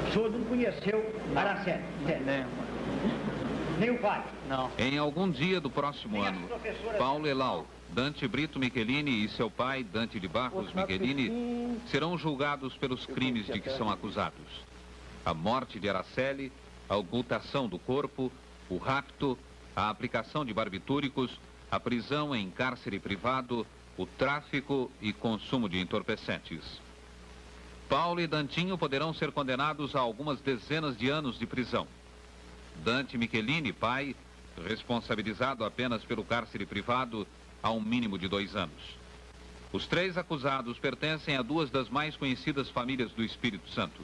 O senhor não conheceu Araceli? Nem o pai? Não. Em algum dia do próximo ano, Paulo Elau, Dante Brito Michelini e seu pai, Dante de Barros Michelini, serão julgados pelos crimes de que são acusados. A morte de Araceli, a ocultação do corpo, o rapto, a aplicação de barbitúricos, a prisão em cárcere privado, o tráfico e consumo de entorpecentes. Paulo e Dantinho poderão ser condenados a algumas dezenas de anos de prisão. Dante Michelini, pai, responsabilizado apenas pelo cárcere privado, a um mínimo de 2 anos. Os 3 acusados pertencem a 2 das mais conhecidas famílias do Espírito Santo.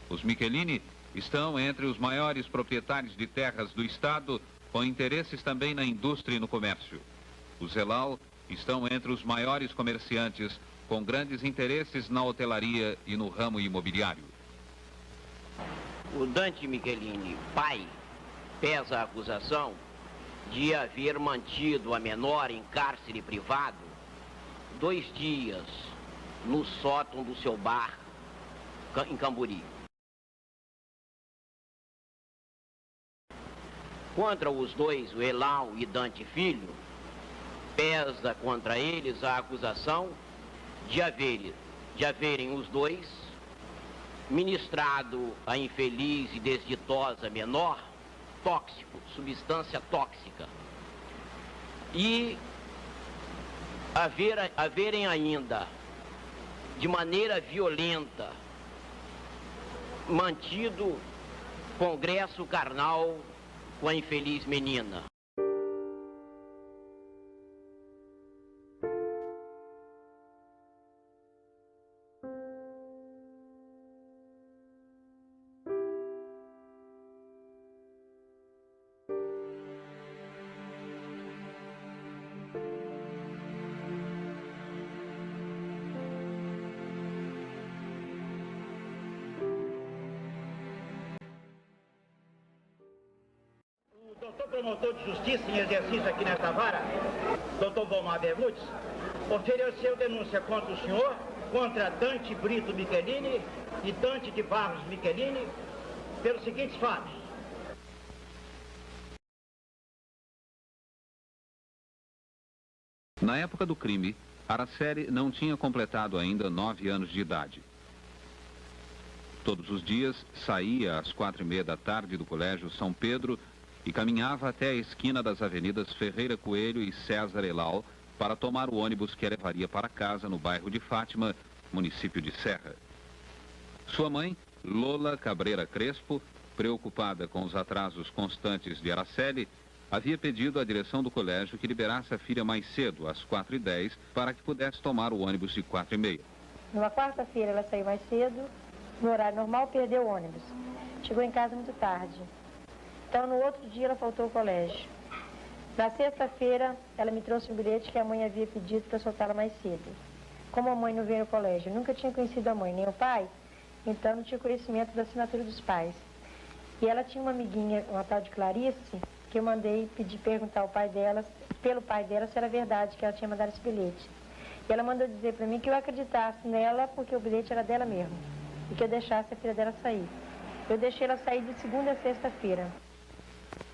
Os Michelini estão entre os maiores proprietários de terras do estado, com interesses também na indústria e no comércio. Os Elau estão entre os maiores comerciantes, com grandes interesses na hotelaria e no ramo imobiliário. O Dante Michelini, pai, pesa a acusação de haver mantido a menor em cárcere privado 2 dias no sótão do seu bar em Camburi. Contra os 2, o Elau e Dante Filho, pesa contra eles a acusação de haverem os 2 ministrado a infeliz e desditosa menor tóxico, substância tóxica, e haverem ainda, de maneira violenta, mantido congresso carnal com a infeliz menina. Doutor promotor de justiça em exercício aqui nesta vara, doutor Bomar Bermudes, ofereceu denúncia contra o senhor, contra Dante Brito Michelini e Dante de Barros Michelini, pelos seguintes fatos. Na época do crime, Araceli não tinha completado ainda 9 anos de idade. Todos os dias saía às 4h30 da tarde do Colégio São Pedro e caminhava até a esquina das avenidas Ferreira Coelho e César Elau para tomar o ônibus que a levaria para casa no bairro de Fátima, município de Serra. Sua mãe, Lola Cabreira Crespo, preocupada com os atrasos constantes de Araceli, havia pedido à direção do colégio que liberasse a filha mais cedo, às 4h10, para que pudesse tomar o ônibus de 4h30. Numa quarta-feira ela saiu mais cedo, no horário normal perdeu o ônibus. Chegou em casa muito tarde. Então, no outro dia, ela faltou ao colégio. Na sexta-feira, ela me trouxe um bilhete que a mãe havia pedido para soltá-la mais cedo. Como a mãe não veio ao colégio, nunca tinha conhecido a mãe nem o pai, então não tinha conhecimento da assinatura dos pais. E ela tinha uma amiguinha, uma tal de Clarice, que eu mandei perguntar ao pai dela, pelo pai dela, se era verdade que ela tinha mandado esse bilhete. E ela mandou dizer para mim que eu acreditasse nela, porque o bilhete era dela mesmo, e que eu deixasse a filha dela sair. Eu deixei ela sair de segunda a sexta-feira.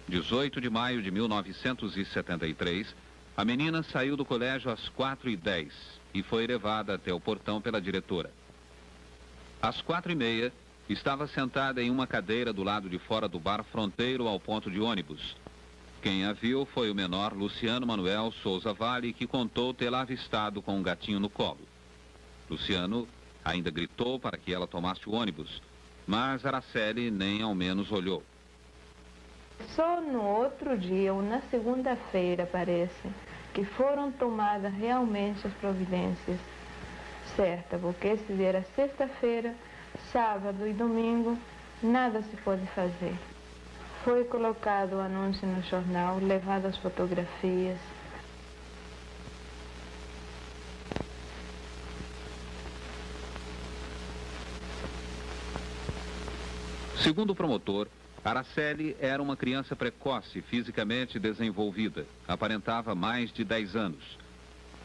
18 de maio de 1973, a menina saiu do colégio às 4h10 e foi levada até o portão pela diretora. Às 4h30, estava sentada em uma cadeira do lado de fora do bar fronteiro ao ponto de ônibus. Quem a viu foi o menor Luciano Manuel Souza Vale, que contou tê-la avistado com um gatinho no colo. Luciano ainda gritou para que ela tomasse o ônibus, mas Araceli nem ao menos olhou. Só no outro dia, ou na segunda-feira, parece, que foram tomadas realmente as providências certas, porque se era sexta-feira, sábado e domingo, nada se pode fazer. Foi colocado o anúncio no jornal, levadas as fotografias. Segundo o promotor, Araceli era uma criança precoce, fisicamente desenvolvida, aparentava mais de 10 anos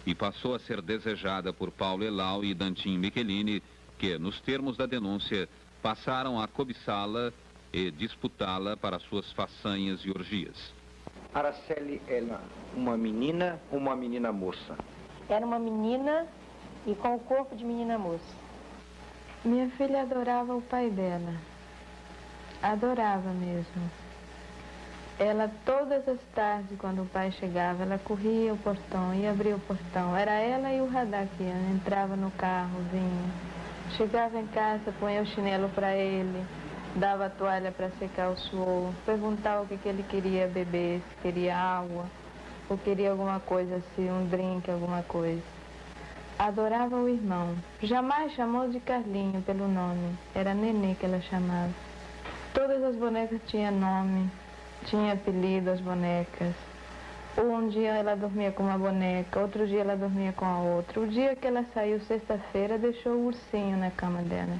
e passou a ser desejada por Paulo Elau e Dantinho Michelini, que, nos termos da denúncia, passaram a cobiçá-la e disputá-la para suas façanhas e orgias. Araceli era uma menina ou uma menina moça? Era uma menina e com o corpo de menina moça. Minha filha adorava o pai dela. Adorava mesmo. Ela, todas as tardes, quando o pai chegava, ela corria o portão e abria o portão. Era ela e o Radá que entrava no carro, vinha. Chegava em casa, punha o chinelo para ele, dava a toalha para secar o suor, perguntava o que ele queria beber, se queria água, ou queria alguma coisa assim, um drink, alguma coisa. Adorava o irmão. Jamais chamou de Carlinho pelo nome. Era Nenê que ela chamava. Todas as bonecas tinham nome, tinha apelido as bonecas. Um dia ela dormia com uma boneca, outro dia ela dormia com a outra. O dia que ela saiu, sexta-feira, deixou o ursinho na cama dela.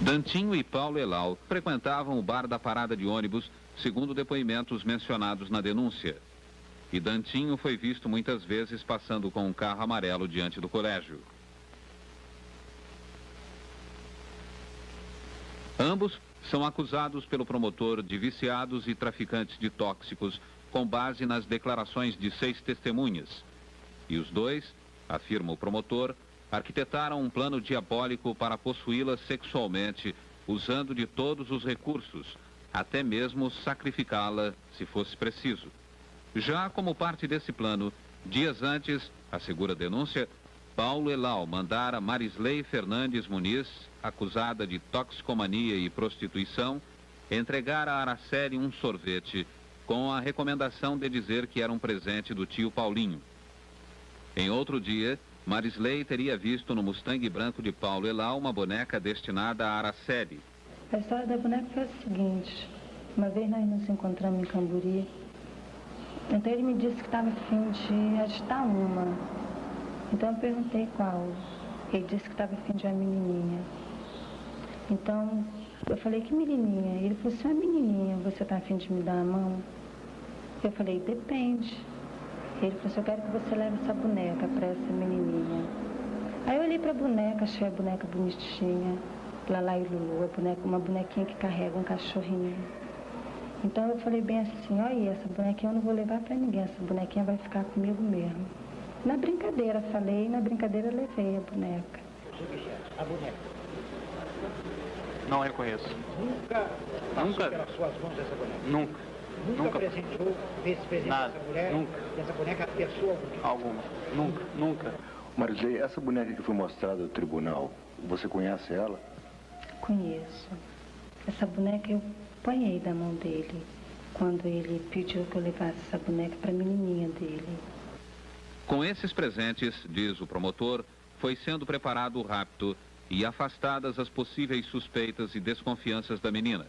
Dantinho e Paulo Elau frequentavam o bar da parada de ônibus, segundo depoimentos mencionados na denúncia. E Dantinho foi visto muitas vezes passando com um carro amarelo diante do colégio. Ambos são acusados pelo promotor de viciados e traficantes de tóxicos, com base nas declarações de 6 testemunhas. E os dois, afirma o promotor, arquitetaram um plano diabólico para possuí-la sexualmente, usando de todos os recursos, até mesmo sacrificá-la se fosse preciso. Já como parte desse plano, dias antes, assegura a denúncia, Paulo Elau mandara Marisley Fernandes Muniz, acusada de toxicomania e prostituição, entregar a Araceli um sorvete, com a recomendação de dizer que era um presente do tio Paulinho. Em outro dia, Marisley teria visto no Mustang branco de Paulo Elau uma boneca destinada a Araceli. A história da boneca foi a seguinte: uma vez nós nos encontramos em Camburi, então ele me disse que estava a fim de agitar uma. Então eu perguntei qual. Ele disse que estava a fim de uma menininha. Então eu falei, que menininha? Ele falou assim, uma menininha, você está a fim de me dar a mão? Eu falei, depende. Ele falou assim, eu quero que você leve essa boneca para essa menininha. Aí eu olhei para a boneca, achei a boneca bonitinha, Lalá e Lulu, uma bonequinha que carrega um cachorrinho. Então eu falei bem assim, olha, essa bonequinha eu não vou levar para ninguém, essa bonequinha vai ficar comigo mesmo. Na brincadeira falei, na brincadeira levei a boneca. A boneca. Não reconheço. Nunca passou pelas suas mãos essa boneca? Nunca. Nunca presenteou, fez presente Nada. essa mulher? Nunca. Essa boneca pessoa Alguma. Nunca. Marisley, essa boneca que foi mostrada no tribunal, você conhece ela? Conheço. Essa boneca eu apanhei da mão dele, quando ele pediu que eu levasse essa boneca para a menininha dele. Com esses presentes, diz o promotor, foi sendo preparado o rapto e afastadas as possíveis suspeitas e desconfianças da menina.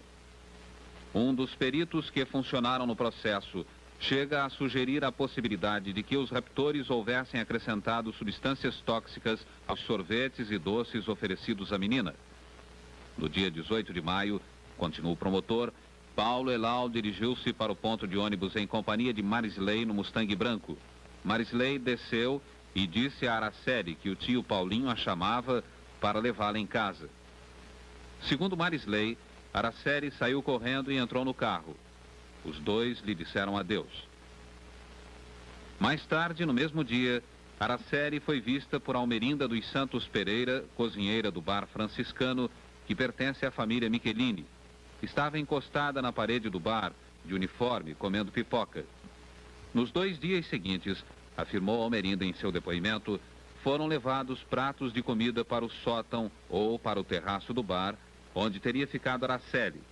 Um dos peritos que funcionaram no processo chega a sugerir a possibilidade de que os raptores houvessem acrescentado substâncias tóxicas aos sorvetes e doces oferecidos à menina. No dia 18 de maio, continua o promotor, Paulo Elau dirigiu-se para o ponto de ônibus em companhia de Marisley no Mustang branco. Marisley desceu e disse a Araceli que o tio Paulinho a chamava para levá-la em casa. Segundo Marisley, Araceli saiu correndo e entrou no carro. Os dois lhe disseram adeus. Mais tarde, no mesmo dia, Araceli foi vista por Almerinda dos Santos Pereira, cozinheira do bar franciscano, que pertence à família Michelini. Estava encostada na parede do bar, de uniforme, comendo pipoca. Nos 2 dias seguintes, afirmou Almerinda em seu depoimento, foram levados pratos de comida para o sótão ou para o terraço do bar, onde teria ficado Araceli.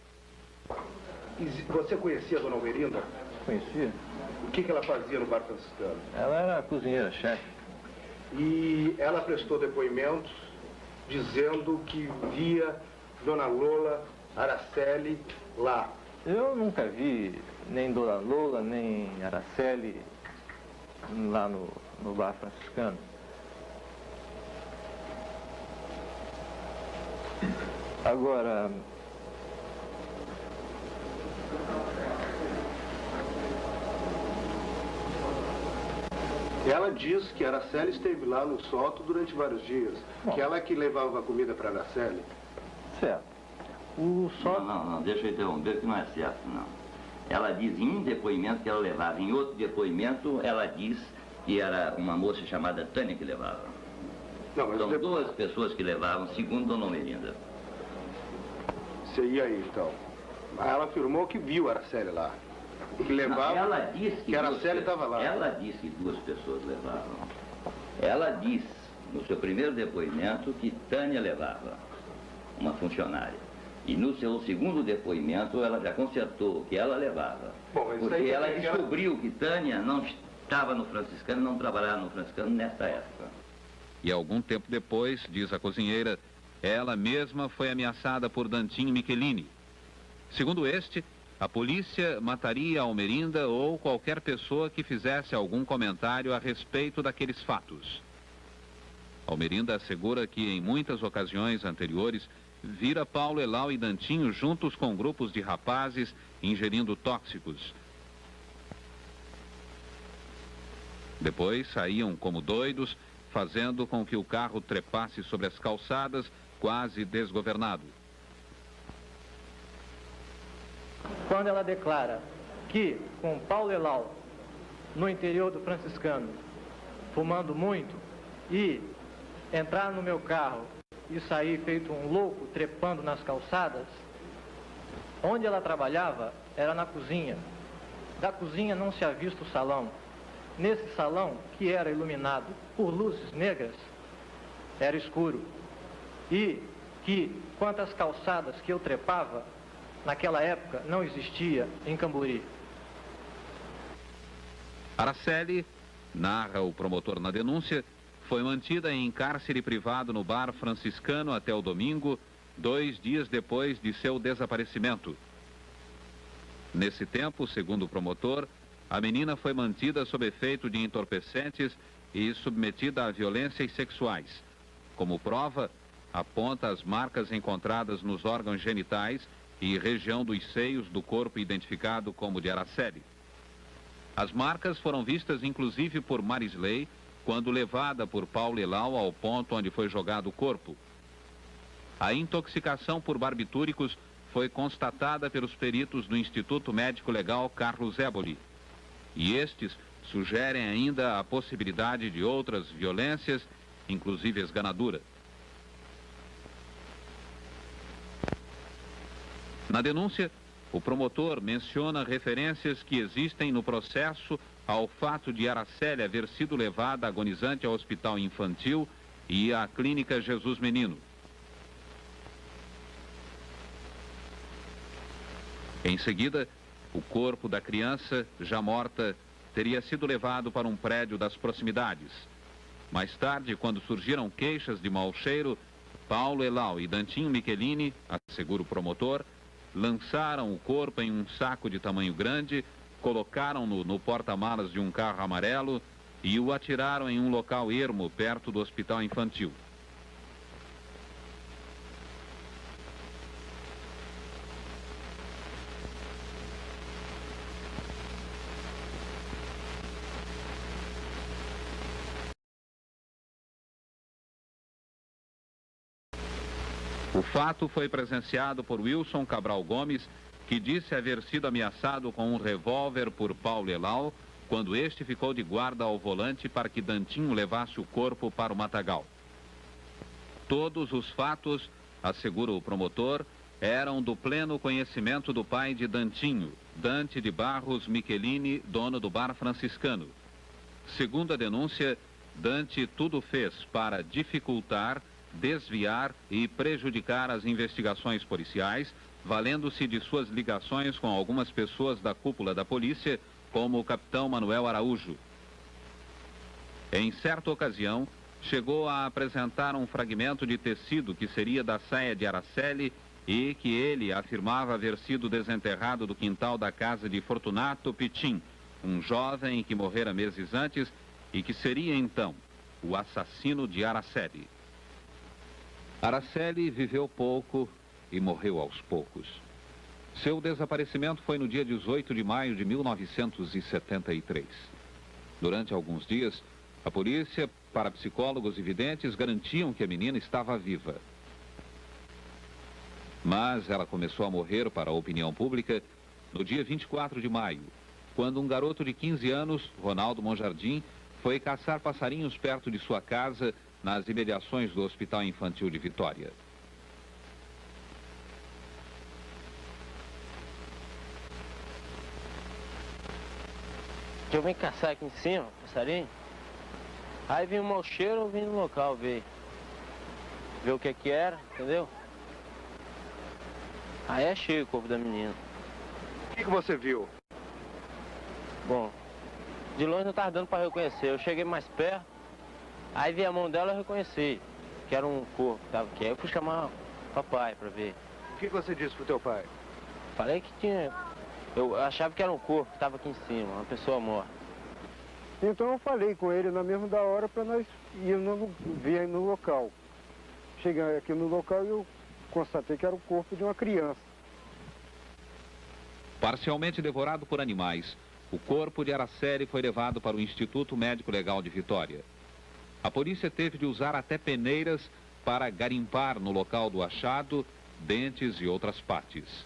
Você conhecia a dona Almerinda? Conhecia? O que ela fazia no bar franciscano? Ela era cozinheira, chefe. E ela prestou depoimentos dizendo que via dona Lola Araceli lá. Eu nunca vi nem Dona Lola, nem Araceli lá no bar franciscano. Agora, Ela diz que a Araceli esteve lá no sótão durante vários dias. Bom, que ela que levava a comida para a Araceli. Certo. O sótão... Não, deixa eu interromper, que não é certo, não. Ela diz em um depoimento que ela levava, em outro depoimento ela diz que era uma moça chamada Tânia que levava. Não, mas são duas pessoas que levavam, segundo Dona Almerinda. E aí, então? Ela afirmou que viu a Araceli lá. Que levava... Não, ela disse que a Araceli estava lá. Ela disse que duas pessoas levavam. Ela disse, no seu primeiro depoimento, que Tânia levava, uma funcionária. E no seu segundo depoimento, ela já constatou que ela levava. Bom, porque ela descobriu que Tânia não estava no franciscano, não trabalhava no franciscano nessa época. E algum tempo depois, diz a cozinheira, ela mesma foi ameaçada por Dantinho Michelini. Segundo este, a polícia mataria Almerinda ou qualquer pessoa que fizesse algum comentário a respeito daqueles fatos. Almerinda assegura que em muitas ocasiões anteriores vira Paulo Elau e Dantinho juntos com grupos de rapazes ingerindo tóxicos. Depois saíam como doidos, fazendo com que o carro trepasse sobre as calçadas, quase desgovernado. Quando ela declara que com Paulo Elau, no interior do franciscano, fumando muito, e entrar no meu carro e sair feito um louco, trepando nas calçadas, onde ela trabalhava era na cozinha. Da cozinha não se havia visto o salão. Nesse salão, que era iluminado por luzes negras, era escuro. E que, quanto às calçadas que eu trepava, naquela época não existia em Camburi. Araceli, narra o promotor na denúncia, foi mantida em cárcere privado no bar franciscano até o domingo, 2 dias depois de seu desaparecimento. Nesse tempo, segundo o promotor, a menina foi mantida sob efeito de entorpecentes e submetida a violências sexuais. Como prova, aponta as marcas encontradas nos órgãos genitais e região dos seios do corpo identificado como de Araceli. As marcas foram vistas inclusive por Marisley, quando levada por Paulo Elau ao ponto onde foi jogado o corpo. A intoxicação por barbitúricos foi constatada pelos peritos do Instituto Médico Legal Carlos Éboli. E estes sugerem ainda a possibilidade de outras violências, inclusive esganadura. Na denúncia, o promotor menciona referências que existem no processo ao fato de Araceli haver sido levada agonizante ao hospital infantil e à clínica Jesus Menino. Em seguida, o corpo da criança, já morta, teria sido levado para um prédio das proximidades. Mais tarde, quando surgiram queixas de mau cheiro, Paulo Elau e Dantinho Michelini, assegura o promotor, lançaram o corpo em um saco de tamanho grande, colocaram-no no porta-malas de um carro amarelo e o atiraram em um local ermo perto do hospital infantil. O fato foi presenciado por Wilson Cabral Gomes, que disse haver sido ameaçado com um revólver por Paulo Elau, quando este ficou de guarda ao volante para que Dantinho levasse o corpo para o matagal. Todos os fatos, assegura o promotor, eram do pleno conhecimento do pai de Dantinho, Dante de Barros Michelini, dono do bar franciscano. Segundo a denúncia, Dante tudo fez para dificultar, desviar e prejudicar as investigações policiais, valendo-se de suas ligações com algumas pessoas da cúpula da polícia, como o capitão Manuel Araújo. Em certa ocasião, chegou a apresentar um fragmento de tecido que seria da saia de Araceli e que ele afirmava haver sido desenterrado do quintal da casa de Fortunato Pitim, um jovem que morrera meses antes e que seria então o assassino de Araceli. Araceli viveu pouco e morreu aos poucos. Seu desaparecimento foi no dia 18 de maio de 1973. Durante alguns dias, A polícia, parapsicólogos e videntes garantiam que a menina estava viva. Mas ela começou a morrer para a opinião pública no dia 24 de maio, quando um garoto de 15 anos, Ronaldo Monjardim, foi caçar passarinhos perto de sua casa, nas imediações do Hospital Infantil de Vitória. Eu vim caçar aqui em cima, passarinho. Aí vim um mau cheiro, eu vim no local ver o que era, entendeu? Aí achei o corpo da menina. O que você viu? Bom, de longe não estava dando para reconhecer. Eu cheguei mais perto, aí vi a mão dela e reconheci que era um corpo que estava aqui. Aí eu fui chamar o papai para ver. O que você disse pro teu pai? Falei que tinha... Eu achava que era um corpo que estava aqui em cima, uma pessoa morta. Então eu falei com ele na mesma da hora para nós irmos ver no local. Cheguei aqui no local e eu constatei que era o corpo de uma criança. Parcialmente devorado por animais, o corpo de Araceli foi levado para o Instituto Médico Legal de Vitória. A polícia teve de usar até peneiras para garimpar no local do achado dentes e outras partes.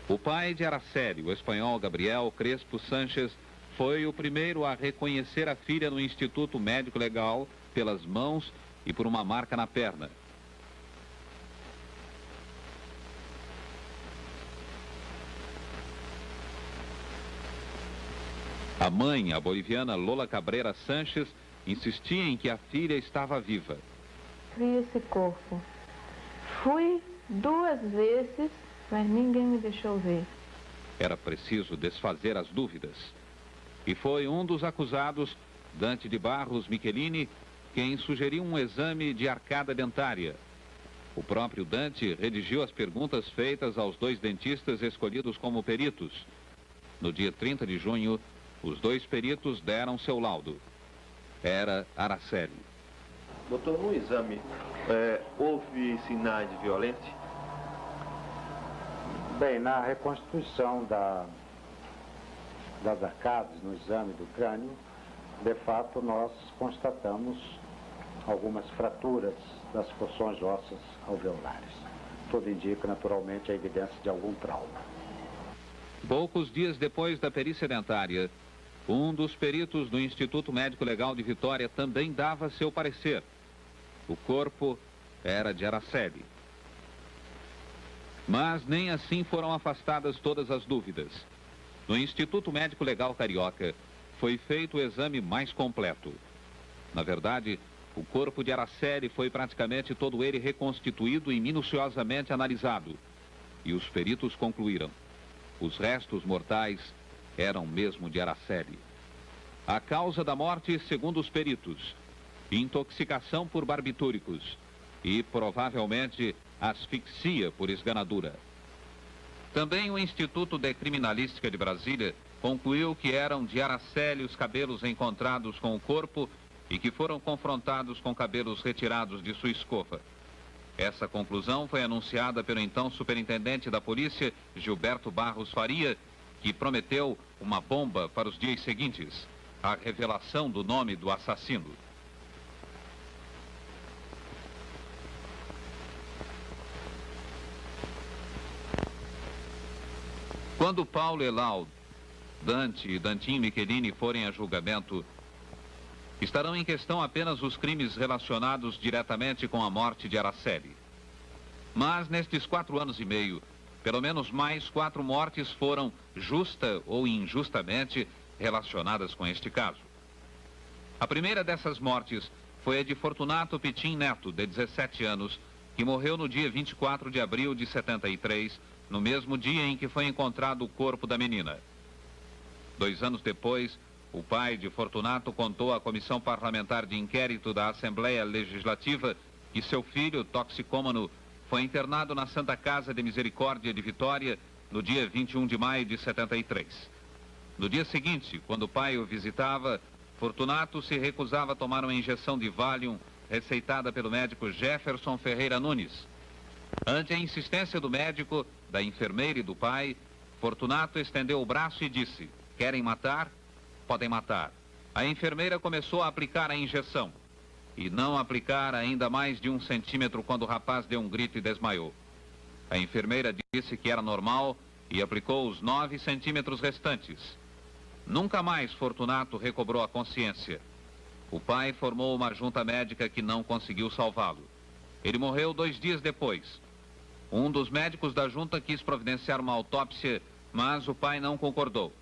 O pai de Araceli, o espanhol Gabriel Crespo Sanches, foi o primeiro a reconhecer a filha no Instituto Médico Legal pelas mãos e por uma marca na perna. A mãe, a boliviana Lola Cabreira Sanches, insistia em que a filha estava viva. Vi esse corpo. Fui 2 vezes, mas ninguém me deixou ver. Era preciso desfazer as dúvidas. E foi um dos acusados, Dante de Barros Michelini, quem sugeriu um exame de arcada dentária. O próprio Dante redigiu as perguntas feitas aos 2 dentistas escolhidos como peritos. No dia 30 de junho, os 2 peritos deram seu laudo. Era Araceli. Doutor, no exame, houve sinais de violência? Bem, na reconstituição das arcadas, no exame do crânio, de fato nós constatamos algumas fraturas das porções ósseas alveolares. Tudo indica naturalmente a evidência de algum trauma. Poucos dias depois da perícia dentária, um dos peritos do Instituto Médico Legal de Vitória também dava seu parecer. O corpo era de Araceli. Mas nem assim foram afastadas todas as dúvidas. No Instituto Médico Legal Carioca, foi feito o exame mais completo. Na verdade, o corpo de Araceli foi praticamente todo ele reconstituído e minuciosamente analisado. E os peritos concluíram: os restos mortais eram mesmo de Araceli. A causa da morte, segundo os peritos, intoxicação por barbitúricos e, provavelmente, asfixia por esganadura. Também o Instituto de Criminalística de Brasília concluiu que eram de Araceli os cabelos encontrados com o corpo e que foram confrontados com cabelos retirados de sua escova. Essa conclusão foi anunciada pelo então superintendente da polícia, Gilberto Barros Faria, que prometeu uma bomba para os dias seguintes: a revelação do nome do assassino. Quando Paulo Elau, Dante e Dantinho Michelini forem a julgamento, estarão em questão apenas os crimes relacionados diretamente com a morte de Araceli. Mas nestes 4 anos e meio, pelo menos mais 4 mortes foram, justa ou injustamente, relacionadas com este caso. A primeira dessas mortes foi a de Fortunato Pitim Neto, de 17 anos, que morreu no dia 24 de abril de 73, no mesmo dia em que foi encontrado o corpo da menina. 2 anos depois, o pai de Fortunato contou à Comissão Parlamentar de Inquérito da Assembleia Legislativa que seu filho, toxicômano, foi internado na Santa Casa de Misericórdia de Vitória no dia 21 de maio de 73. No dia seguinte, quando o pai o visitava, Fortunato se recusava a tomar uma injeção de Valium receitada pelo médico Jefferson Ferreira Nunes. Ante a insistência do médico, da enfermeira e do pai, Fortunato estendeu o braço e disse: querem matar? Podem matar. A enfermeira começou a aplicar a injeção. E não aplicar ainda mais de 1 centímetro quando o rapaz deu um grito e desmaiou. A enfermeira disse que era normal e aplicou os 9 centímetros restantes. Nunca mais Fortunato recobrou a consciência. O pai formou uma junta médica que não conseguiu salvá-lo. Ele morreu 2 dias depois. Um dos médicos da junta quis providenciar uma autópsia, mas o pai não concordou.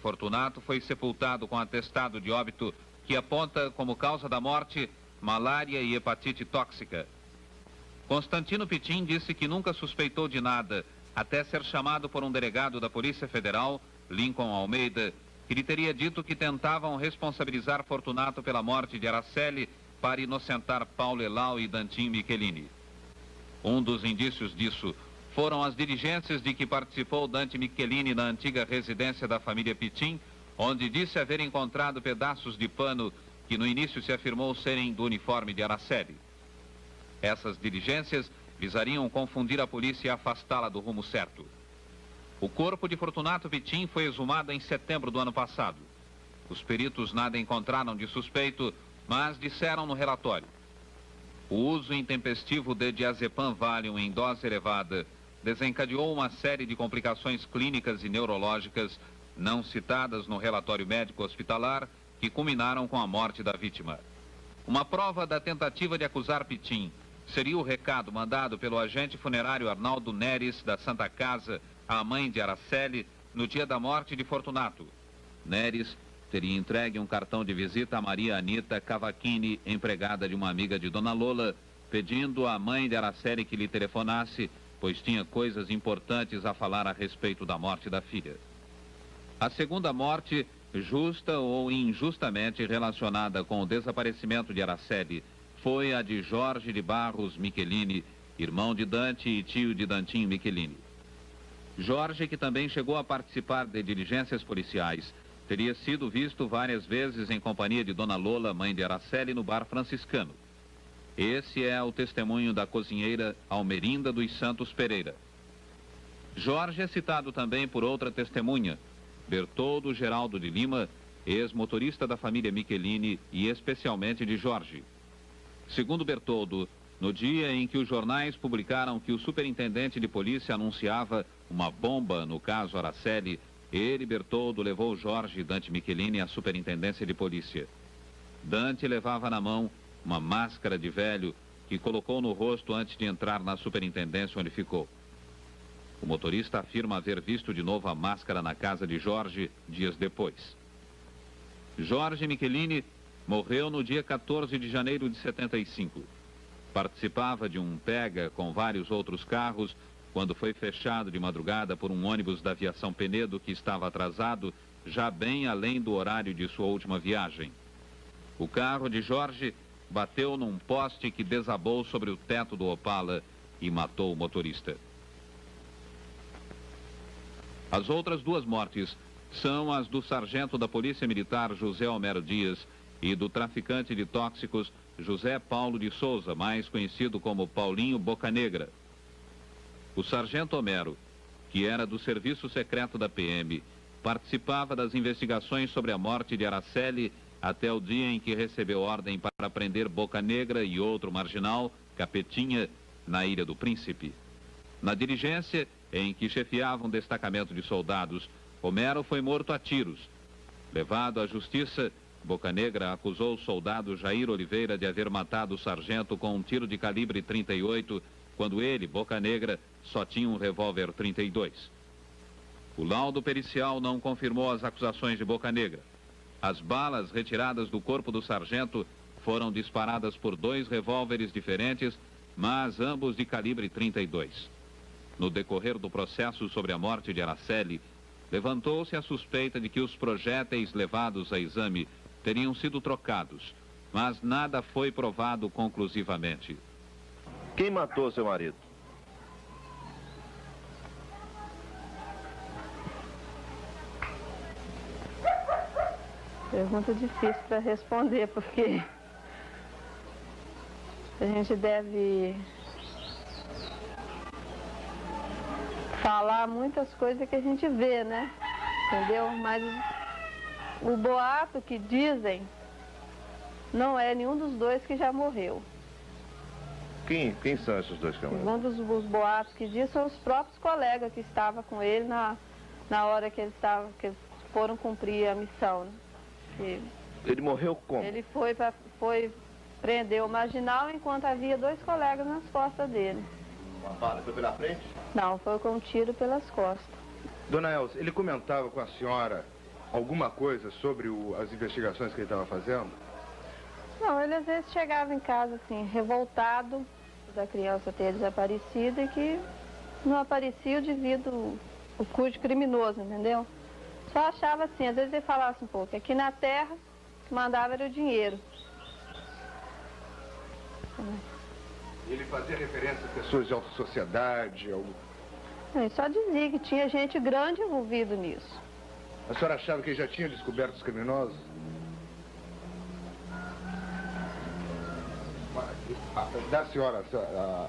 Fortunato foi sepultado com atestado de óbito que aponta como causa da morte malária e hepatite tóxica. Constantino Pitim disse que nunca suspeitou de nada, até ser chamado por um delegado da Polícia Federal, Lincoln Almeida, que lhe teria dito que tentavam responsabilizar Fortunato pela morte de Araceli para inocentar Paulo Elau e Dantim Michelini. Um dos indícios disso foram as diligências de que participou Dante Michelini na antiga residência da família Pitim, onde disse haver encontrado pedaços de pano que no início se afirmou serem do uniforme de Araceli. Essas diligências visariam confundir a polícia e afastá-la do rumo certo. O corpo de Fortunato Pitim foi exumado em setembro do ano passado. Os peritos nada encontraram de suspeito, mas disseram no relatório: o uso intempestivo de diazepam Valium em dose elevada desencadeou uma série de complicações clínicas e neurológicas não citadas no relatório médico hospitalar, que culminaram com a morte da vítima. Uma prova da tentativa de acusar Pitim seria o recado mandado pelo agente funerário Arnaldo Neres, da Santa Casa, à mãe de Araceli, no dia da morte de Fortunato. Neres teria entregue um cartão de visita a Maria Anita Cavaquini, empregada de uma amiga de Dona Lola, pedindo à mãe de Araceli que lhe telefonasse, pois tinha coisas importantes a falar a respeito da morte da filha. A segunda morte, justa ou injustamente relacionada com o desaparecimento de Araceli, foi a de Jorge de Barros Michelini, irmão de Dante e tio de Dantim Michelini. Jorge, que também chegou a participar de diligências policiais, teria sido visto várias vezes em companhia de Dona Lola, mãe de Araceli, no bar franciscano. Esse é o testemunho da cozinheira Almerinda dos Santos Pereira. Jorge é citado também por outra testemunha, Bertoldo Geraldo de Lima, ex-motorista da família Michelini e especialmente de Jorge. Segundo Bertoldo, no dia em que os jornais publicaram que o superintendente de polícia anunciava uma bomba no caso Araceli, ele, Bertoldo, levou Jorge e Dante Michelini à superintendência de polícia. Dante levava na mão uma máscara de velho que colocou no rosto antes de entrar na superintendência onde ficou. O motorista afirma haver visto de novo a máscara na casa de Jorge dias depois. Jorge Michelini morreu no dia 14 de janeiro de 75. Participava de um pega com vários outros carros quando foi fechado de madrugada por um ônibus da aviação Penedo que estava atrasado, já bem além do horário de sua última viagem. O carro de Jorge bateu num poste que desabou sobre o teto do Opala e matou o motorista. As outras 2 mortes são as do sargento da Polícia Militar José Homero Dias e do traficante de tóxicos José Paulo de Souza, mais conhecido como Paulinho Bocanegra. O sargento Homero, que era do serviço secreto da PM, participava das investigações sobre a morte de Araceli até o dia em que recebeu ordem para prender Bocanegra e outro marginal, Capetinha, na Ilha do Príncipe. Na diligência, em que chefiava um destacamento de soldados, Homero foi morto a tiros. Levado à justiça, Bocanegra acusou o soldado Jair Oliveira de haver matado o sargento com um tiro de calibre 38, quando ele, Bocanegra, só tinha um revólver 32. O laudo pericial não confirmou as acusações de Bocanegra. As balas retiradas do corpo do sargento foram disparadas por 2 revólveres diferentes, mas ambos de calibre 32. No decorrer do processo sobre a morte de Araceli, levantou-se a suspeita de que os projéteis levados a exame teriam sido trocados, mas nada foi provado conclusivamente. Quem matou seu marido? Pergunta difícil para responder, porque a gente deve falar muitas coisas que a gente vê, né? Entendeu? Mas O boato que dizem não é nenhum dos dois que já morreu. Quem são esses dois camaradas? Um dos boatos que dizem são os próprios colegas que estavam com ele na hora que eles foram cumprir a missão. Né? Ele morreu como? Ele foi prender o marginal enquanto havia 2 colegas nas costas dele. Uma bala foi pela frente? Não, foi com um tiro pelas costas. Dona Elza, ele comentava com a senhora alguma coisa sobre as investigações que ele estava fazendo? Não, ele às vezes chegava em casa assim, revoltado da criança ter desaparecido e que não aparecia devido ao curso criminoso, entendeu? Só achava assim, às vezes ele falava assim, pô, que aqui na terra o que mandava era o dinheiro. Ele fazia referência a pessoas de alta sociedade? Ele só dizia que tinha gente grande envolvida nisso. A senhora achava que ele já tinha descoberto os criminosos? Da senhora,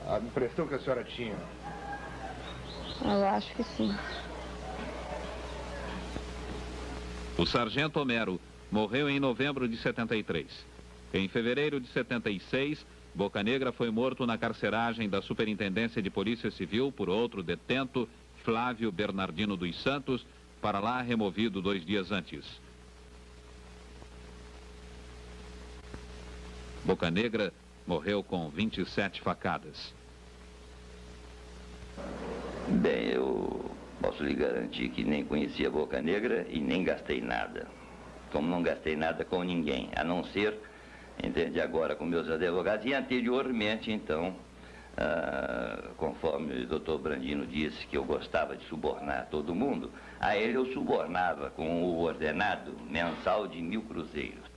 a impressão que a senhora tinha? Eu acho que sim. O sargento Homero morreu em novembro de 73. Em fevereiro de 76, Bocanegra foi morto na carceragem da Superintendência de Polícia Civil por outro detento, Flávio Bernardino dos Santos, para lá removido 2 dias antes. Bocanegra morreu com 27 facadas. Bem, eu posso lhe garantir que nem conhecia Bocanegra e nem gastei nada. Como não gastei nada com ninguém, a não ser, entende, agora com meus advogados e anteriormente, então, conforme o doutor Brandino disse que eu gostava de subornar todo mundo, a ele eu subornava com o ordenado mensal de 1.000 cruzeiros.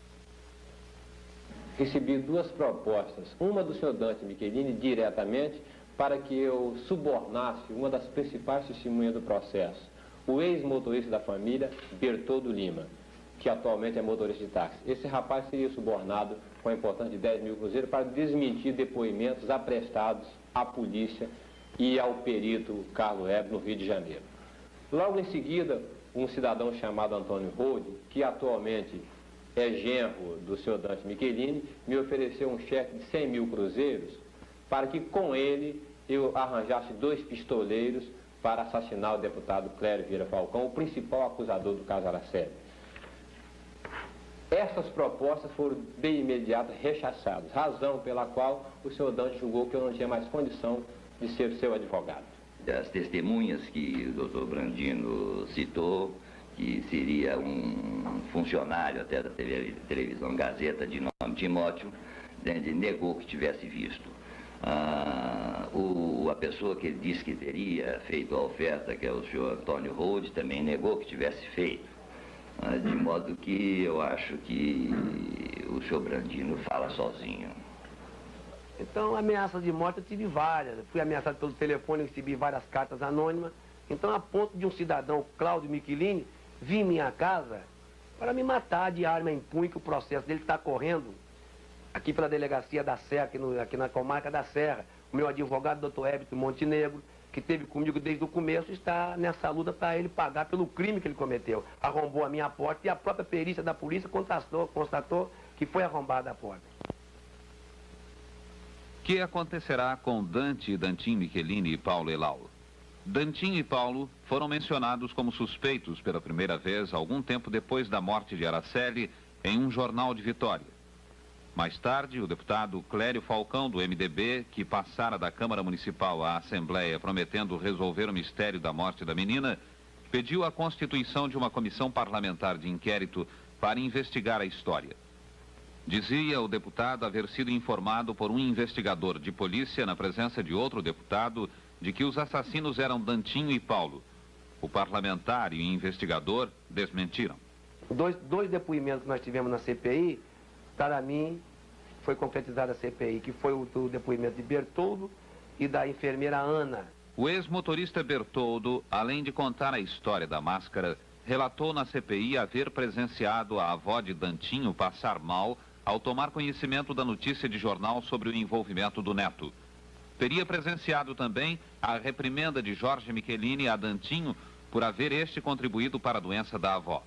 Recebi 2 propostas, uma do senhor Dante Michelini diretamente para que eu subornasse uma das principais testemunhas do processo, o ex-motorista da família, Bertoldo Lima, que atualmente é motorista de táxi. Esse rapaz seria subornado com a importância de 10.000 cruzeiros para desmentir depoimentos aprestados à polícia e ao perito Carlos Hebe no Rio de Janeiro. Logo em seguida, um cidadão chamado Antônio Rode, que atualmente é genro do senhor Dante Michelini, me ofereceu um cheque de 100.000 cruzeiros para que com ele eu arranjasse 2 pistoleiros para assassinar o deputado Clério Vieira Falcão, o principal acusador do caso Araceli. Essas propostas foram de imediato rechaçadas, razão pela qual o senhor Dante julgou que eu não tinha mais condição de ser seu advogado. As testemunhas que o doutor Brandino citou, que seria um funcionário até da televisão Gazeta de nome Timóteo, negou que tivesse visto. A pessoa que ele disse que teria feito a oferta, que é o senhor Antônio Rode, também negou que tivesse feito. De modo que eu acho que o senhor Brandino fala sozinho. Então, ameaças de morte eu tive várias. Fui ameaçado pelo telefone, recebi várias cartas anônimas. Então, a ponto de um cidadão, Cláudio Michelini, vir em minha casa para me matar de arma em punho, que o processo dele está correndo aqui pela delegacia da Serra, aqui na comarca da Serra. O meu advogado, doutor Hébito Montenegro, que esteve comigo desde o começo, está nessa luta para ele pagar pelo crime que ele cometeu. Arrombou a minha porta e a própria perícia da polícia constatou que foi arrombada a porta. O que acontecerá com Dante, Dantim Michelini e Paulo Elau? Dantim e Paulo foram mencionados como suspeitos pela primeira vez algum tempo depois da morte de Araceli em um jornal de Vitória. Mais tarde, o deputado Clério Falcão, do MDB, que passara da Câmara Municipal à Assembleia prometendo resolver o mistério da morte da menina, pediu a constituição de uma comissão parlamentar de inquérito para investigar a história. Dizia o deputado haver sido informado por um investigador de polícia, na presença de outro deputado, de que os assassinos eram Dantinho e Paulo. O parlamentar e o investigador desmentiram. Dois depoimentos que nós tivemos na CPI, para mim, foi concretizada a CPI, que foi o depoimento de Bertoldo e da enfermeira Ana. O ex-motorista Bertoldo, além de contar a história da máscara, relatou na CPI haver presenciado a avó de Dantinho passar mal ao tomar conhecimento da notícia de jornal sobre o envolvimento do neto. Teria presenciado também a reprimenda de Jorge Michelini a Dantinho por haver este contribuído para a doença da avó.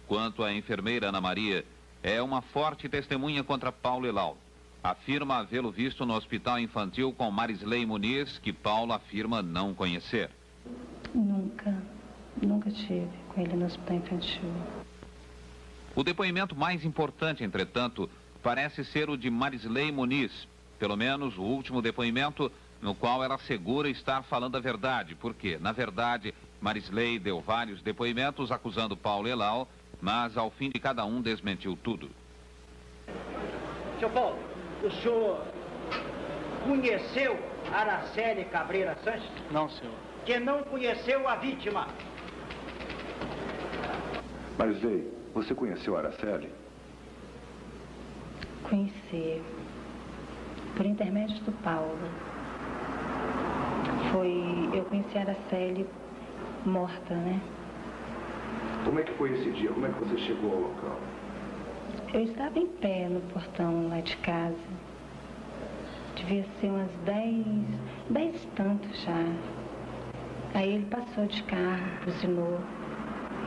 Quanto à enfermeira Ana Maria, é uma forte testemunha contra Paulo Elau. Afirma havê-lo visto no hospital infantil com Marisley Muniz, que Paulo afirma não conhecer. Nunca tive com ele no hospital infantil. O depoimento mais importante, entretanto, parece ser o de Marisley Muniz, pelo menos o último depoimento no qual ela assegura estar falando a verdade, porque, na verdade, Marisley deu vários depoimentos acusando Paulo Elau, mas ao fim de cada um desmentiu tudo. Seu Paulo, o senhor conheceu Araceli Cabreira Sanches? Não, senhor. Que não conheceu a vítima? Marisley, você conheceu a Araceli? Conheci. Por intermédio do Paulo. Eu conheci a Araceli morta, né? Como é que foi esse dia? Como é que você chegou ao local? Eu estava em pé no portão lá de casa. Devia ser umas 10 e tanto já. Aí ele passou de carro, buzinou.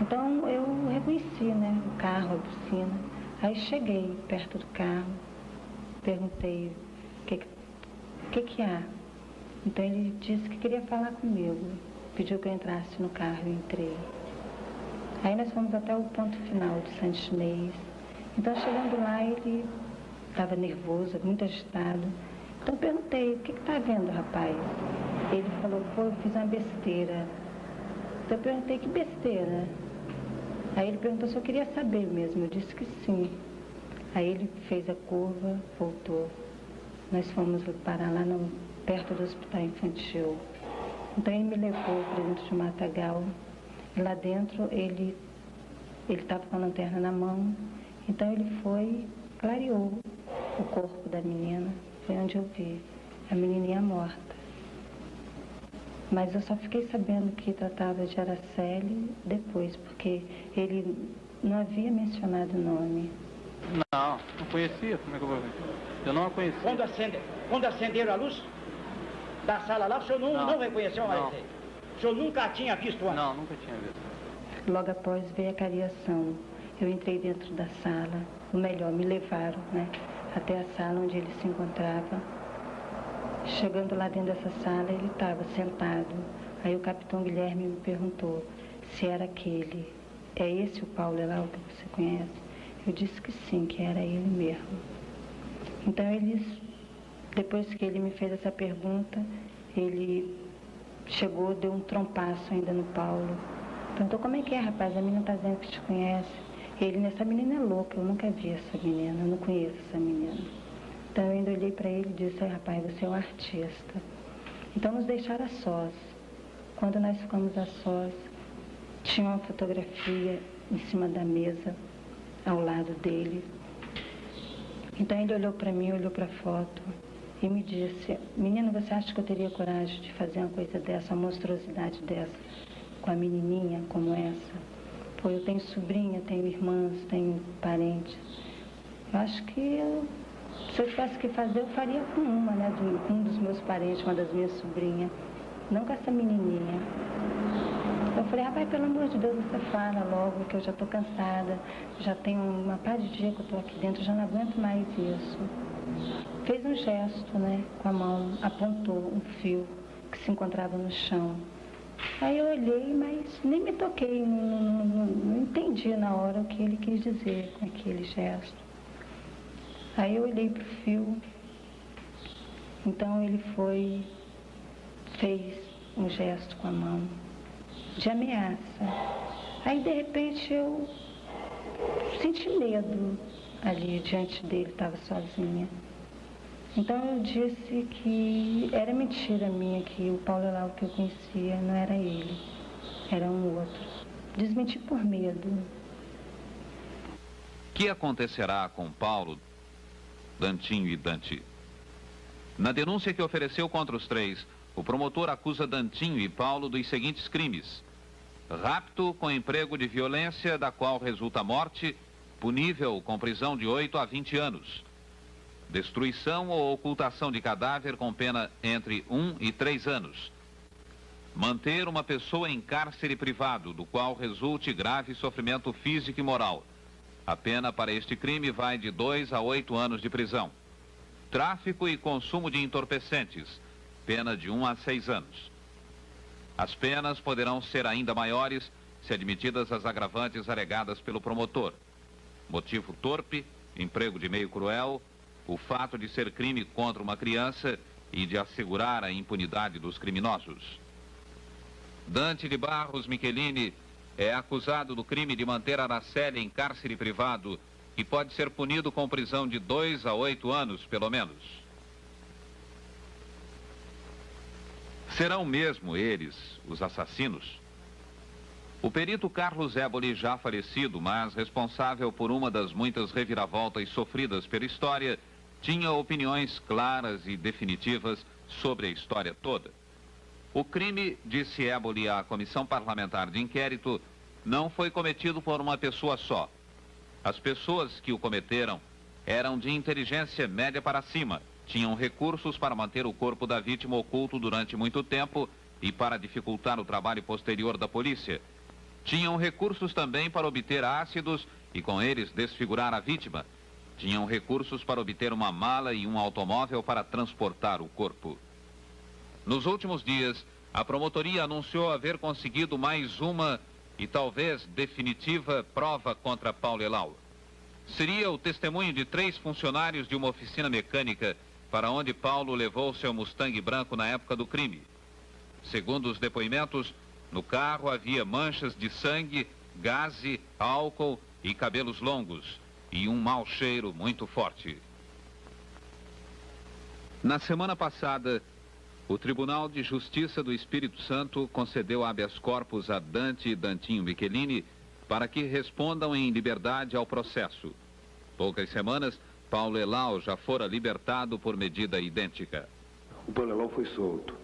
Então eu reconheci, né, o carro, a buzina. Aí cheguei perto do carro, perguntei o que há. Então ele disse que queria falar comigo. Pediu que eu entrasse no carro e entrei. Aí nós fomos até o ponto final de Santo Chinês. Então chegando lá ele estava nervoso, muito agitado. Então eu perguntei, o que está vendo, rapaz? Ele falou, pô, eu fiz uma besteira. Então eu perguntei, que besteira? Aí ele perguntou se eu queria saber mesmo, eu disse que sim. Aí ele fez a curva, voltou. Nós fomos parar lá perto do hospital infantil. Então ele me levou para dentro de um matagal. E lá dentro ele estava com a lanterna na mão. Então ele foi, clareou o corpo da menina. Foi onde eu vi a menininha morta. Mas eu só fiquei sabendo que tratava de Araceli depois, porque ele não havia mencionado o nome. Não conhecia, como é que eu vou ver? Eu não a conhecia. Quando acenderam a luz da sala lá, o senhor não reconheceu a Marisley? O senhor nunca a tinha visto antes? Não, nunca tinha visto. Logo após veio a cariação. Eu entrei dentro da sala, ou melhor, me levaram, né, até a sala onde ele se encontrava. Chegando lá dentro dessa sala, ele estava sentado. Aí o capitão Guilherme me perguntou se era aquele. É esse o Paulo Elau que você conhece? Eu disse que sim, que era ele mesmo. Então depois que ele me fez essa pergunta, ele chegou, deu um trompaço ainda no Paulo. Perguntou, como é que é, rapaz? A menina está dizendo que te conhece. Ele, essa menina é louca, eu nunca vi essa menina, eu não conheço essa menina. Então eu ainda olhei para ele e disse, rapaz, você é um artista. Então nos deixaram a sós. Quando nós ficamos a sós, tinha uma fotografia em cima da mesa, ao lado dele. Então ele olhou para mim, olhou para a foto e me disse, menina, você acha que eu teria coragem de fazer uma coisa dessa, uma monstruosidade dessa, com a menininha como essa? Pô, eu tenho sobrinha, tenho irmãs, tenho parentes. Eu acho que se eu tivesse que fazer, eu faria com uma, né, com um dos meus parentes, uma das minhas sobrinhas, não com essa menininha. Eu falei, rapaz, pelo amor de Deus, você fala logo, que eu já estou cansada, já tenho uma par de dia que eu estou aqui dentro, já não aguento mais isso. Fez um gesto, né, com a mão, apontou um fio que se encontrava no chão. Aí eu olhei, mas nem me toquei, não entendi na hora o que ele quis dizer com aquele gesto. Aí eu olhei para o fio, então ele fez um gesto com a mão de ameaça. Aí de repente eu senti medo ali diante dele, estava sozinha. Então eu disse que era mentira minha, que o Paulo Elau que eu conhecia não era ele, era um outro. Desmenti por medo. O que acontecerá com Paulo, Dantinho e Dante? Na denúncia que ofereceu contra os três, o promotor acusa Dantinho e Paulo dos seguintes crimes: rapto com emprego de violência, da qual resulta morte, punível com prisão de 8 a 20 anos. Destruição ou ocultação de cadáver com pena entre 1 e 3 anos. manter uma pessoa em cárcere privado, do qual resulte grave sofrimento físico e moral. A pena para este crime vai de 2 a 8 anos de prisão. Tráfico e consumo de entorpecentes, pena de 1 a 6 anos. As penas poderão ser ainda maiores se admitidas as agravantes alegadas pelo promotor. Motivo torpe, emprego de meio cruel, o fato de ser crime contra uma criança e de assegurar a impunidade dos criminosos. Dante de Barros Michelini é acusado do crime de manter Araceli em cárcere privado e pode ser punido com prisão de 2 a 8 anos, pelo menos. Serão mesmo eles os assassinos? O perito Carlos Éboli, já falecido, mas responsável por uma das muitas reviravoltas sofridas pela história, tinha opiniões claras e definitivas sobre a história toda. O crime, disse Éboli à Comissão Parlamentar de Inquérito, não foi cometido por uma pessoa só. As pessoas que o cometeram eram de inteligência média para cima, tinham recursos para manter o corpo da vítima oculto durante muito tempo e para dificultar o trabalho posterior da polícia. Tinham recursos também para obter ácidos e com eles desfigurar a vítima. Tinham recursos para obter uma mala e um automóvel para transportar o corpo. Nos últimos dias, a promotoria anunciou haver conseguido mais uma e talvez definitiva prova contra Paulo Elau. Seria o testemunho de 3 funcionários de uma oficina mecânica para onde Paulo levou seu Mustang branco na época do crime. Segundo os depoimentos, no carro havia manchas de sangue, gaze, álcool e cabelos longos, e um mau cheiro muito forte. Na semana passada, o Tribunal de Justiça do Espírito Santo concedeu habeas corpus a Dante e Dantinho Michelini para que respondam em liberdade ao processo. Poucas semanas, Paulo Elau já fora libertado por medida idêntica. O Paulo Elau foi solto.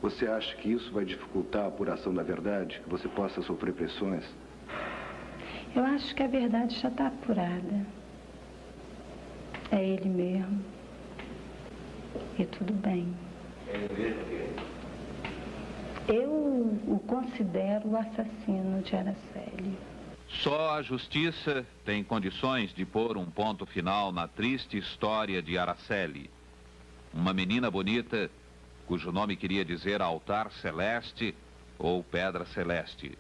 Você acha que isso vai dificultar a apuração da verdade? Que você possa sofrer pressões? Eu acho que a verdade já está apurada. É ele mesmo. E tudo bem. Eu o considero o assassino de Araceli. Só a justiça tem condições de pôr um ponto final na triste história de Araceli. Uma menina bonita, cujo nome queria dizer altar celeste ou pedra celeste.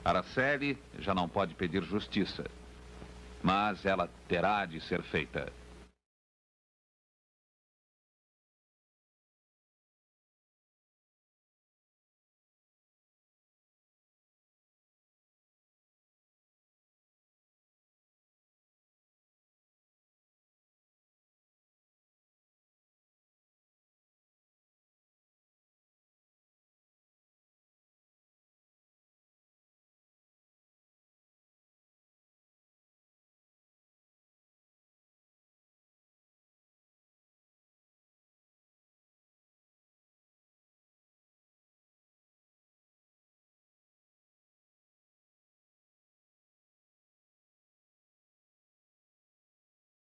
Araceli já não pode pedir justiça, mas ela terá de ser feita.